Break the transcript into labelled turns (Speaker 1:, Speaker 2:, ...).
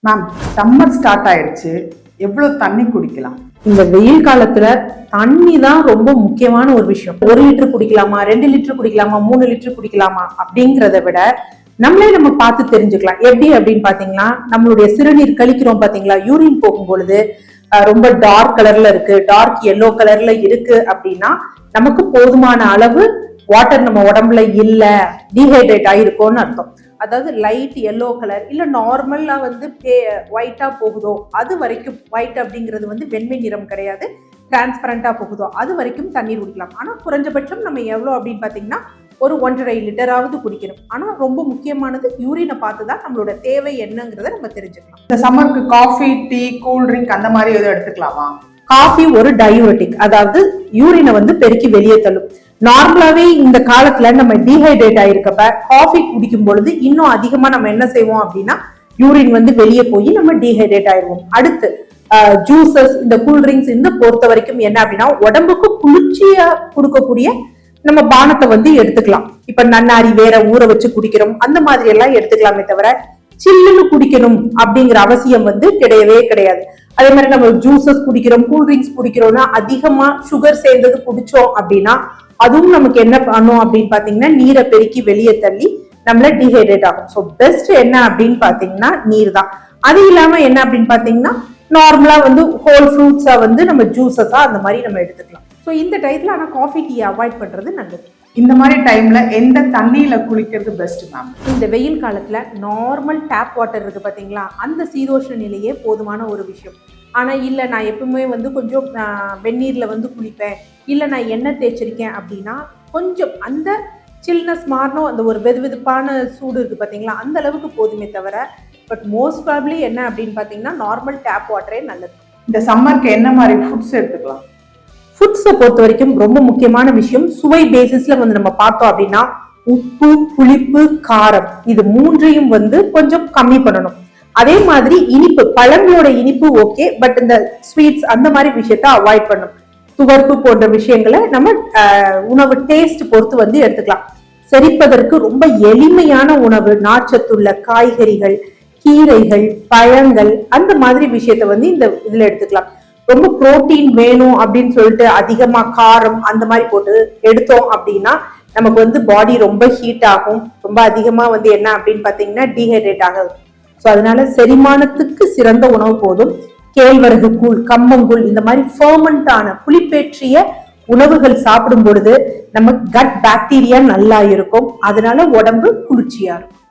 Speaker 1: Ma'am, summer start ஆயிடுச்சு. எவ்வளவு தண்ணி குடிக்கலாம்?
Speaker 2: இந்த வெயில் காலத்துல தண்ணி தான் ரொம்ப முக்கியமான ஒரு விஷயம். 1 லிட்டர் குடிக்கலாமா, 2 லிட்டர் குடிக்கலாமா, 3 லிட்டர் குடிக்கலாமா அப்படிங்கிறத விட நம்ம பார்த்து தெரிஞ்சுக்கலாம். எப்படி அப்படின்னு பாத்தீங்கன்னா, நம்மளுடைய சிறுநீர் கழிக்கிறோம் பாத்தீங்களா, யூரின் போகும் பொழுது ரொம்ப டார்க் கலர்ல இருக்கு, டார்க் எல்லோ கலர்ல இருக்கு அப்படின்னா நமக்கு போதுமான அளவு வாட்டர் நம்ம உடம்புல இல்ல, டீஹைட்ரேட் ஆயிருக்கோம்னு அர்த்தம். அதாவது லைட் எல்லோ கலர் இல்ல நார்மலா ஒயிட்டா போகுதோ அது வரைக்கும், ஒயிட் அப்படிங்கிறது வெண்மை நிறம் கிடையாது, டிரான்ஸ்பரண்டா போகுதோ அது வரைக்கும் தண்ணீர் குடிக்கலாம். ஆனா குறைஞ்சபட்சம் நம்ம எவ்வளவு அப்படின்னு பாத்தீங்கன்னா ஒரு 1.5 லிட்டராவது குடிக்கணும். ஆனா ரொம்ப முக்கியமானது யூரினை பார்த்துதான் நம்மளோட தேவை என்னங்கிறத நம்ம தெரிஞ்சுக்கலாம்.
Speaker 1: இந்த சம்மருக்கு காஃபி, டீ, கூல் ட்ரிங்க் அந்த மாதிரி எதுவும் எடுத்துக்கலாமா?
Speaker 2: காஃபி ஒரு டயூரெட்டிக், அதாவது யூரினை பெருக்கி வெளியே தள்ளும். நார்மலாவே இந்த காலத்துல நம்ம டீஹைட்ரேட் ஆயிருக்கப்ப காஃபி குடிக்கும் பொழுது இன்னும் அதிகமா நம்ம என்ன செய்வோம் அப்படின்னா யூரின் வெளியே போய் நம்ம டீஹைட்ரேட் ஆயிருவோம். அடுத்து ஜூசஸ், இந்த கூல்ட்ரிங்க்ஸ் இந்த பொறுத்த வரைக்கும் என்ன அப்படின்னா உடம்புக்கு குளிர்ச்சியா கொடுக்கக்கூடிய நம்ம பானத்தை எடுத்துக்கலாம். இப்ப நன்னாரி வேற ஊற வச்சு குடிக்கிறோம், அந்த மாதிரி எல்லாம் எடுத்துக்கலாமே தவிர சில்லுன்னு குடிக்கணும் அப்படிங்கிற அவசியம் கிடையவே கிடையாது. அதே மாதிரி நம்ம ஜூசஸ் குடிக்கிறோம், கூல்ட்ரிங்க்ஸ் குடிக்கிறோம்னா அதிகமா சுகர் சேர்ந்தது குடிச்சோம் அப்படின்னா அதுவும் நமக்கு என்ன பண்ணும் அப்படின்னு பாத்தீங்கன்னா நீரை பெருக்கி வெளியே தள்ளி நம்மள டீஹைட்ரேட் ஆகும். ஸோ பெஸ்ட் என்ன அப்படின்னு பாத்தீங்கன்னா நீர் தான். அது இல்லாம என்ன அப்படின்னு பாத்தீங்கன்னா நார்மலா ஹோல் ஃப்ரூட்ஸா நம்ம ஜூசஸா அந்த மாதிரி நம்ம எடுத்துக்கலாம். ஸோ இந்த டயத்துல ஆனா காஃபி டீ அவாய்ட் பண்றது நல்லது.
Speaker 1: இந்த மாதிரி டைம்ல எந்த தண்ணியில குளிக்கிறது பெஸ்ட் மேம்?
Speaker 2: இந்த வெயில் காலத்துல நார்மல் டேப் வாட்டர் இருக்கு பாத்தீங்களா, அந்த சீதோஷ்ண நிலையே போதுமான ஒரு விஷயம். ஆனா இல்ல நான் எப்பவுமே கொஞ்சம் வெந்நீர்ல குளிப்பேன், இல்ல நான் எண்ணெய் தேய்ச்சிருக்கேன் அப்படின்னா கொஞ்சம் அந்த சில்னஸ் மாறணும், அந்த ஒரு வெதுவெதுப்பான சூடு இருக்கு பாத்தீங்களா, அந்த அளவுக்கு போதுமே தவிர பட் மோஸ்ட் ப்ராபப்லி என்ன அப்படின்னு பாத்தீங்கன்னா நார்மல் டேப் வாட்டரே நல்லது.
Speaker 1: இந்த சம்மருக்கு என்ன மாதிரி ஃபுட்ஸ் எடுத்துக்கலாம்?
Speaker 2: ஃபுட்ஸை பொறுத்த வரைக்கும் ரொம்ப முக்கியமான விஷயம் சுவை பேசிஸ்ல நம்ம பார்த்தோம் அப்படின்னா உப்பு, புளிப்பு, காரம் இது மூன்றையும் கொஞ்சம் கம்மி பண்ணணும். அதே மாதிரி இனிப்பு, பழங்களோட இனிப்பு ஓகே, பட் இந்த ஸ்வீட்ஸ் அந்த மாதிரி விஷயத்த அவாய்ட் பண்ணும். துவர்ப்பு போன்ற விஷயங்களை நம்ம உணவு டேஸ்ட் பொறுத்து எடுத்துக்கலாம். செரிப்பதற்கு ரொம்ப எளிமையான உணவு, நார்ச்சத்துள்ள காய்கறிகள், கீரைகள், பழங்கள் அந்த மாதிரி விஷயத்த இந்த இதுல எடுத்துக்கலாம். ரொம்ப புரோட்டீன் வேணும் அப்படின்னு சொல்லிட்டு அதிகமா காரம் அந்த மாதிரி போட்டு எடுத்தோம் அப்படின்னா நமக்கு பாடி ரொம்ப ஹீட் ஆகும், ரொம்ப அதிகமா என்ன அப்படின்னு பாத்தீங்கன்னா டீஹைட்ரேட் ஆகும். ஸோ அதனால செரிமானத்துக்கு சிறந்த உணவு போதும் கேழ்வரகு கூழ், கம்பங்கூழ் இந்த மாதிரி ஃபர்மெண்டான புளிப்பேற்றிய உணவுகள் சாப்பிடும் பொழுது நம்ம கட் பாக்டீரியா நல்லா இருக்கும், அதனால உடம்பு குளிர்ச்சியா இருக்கும்.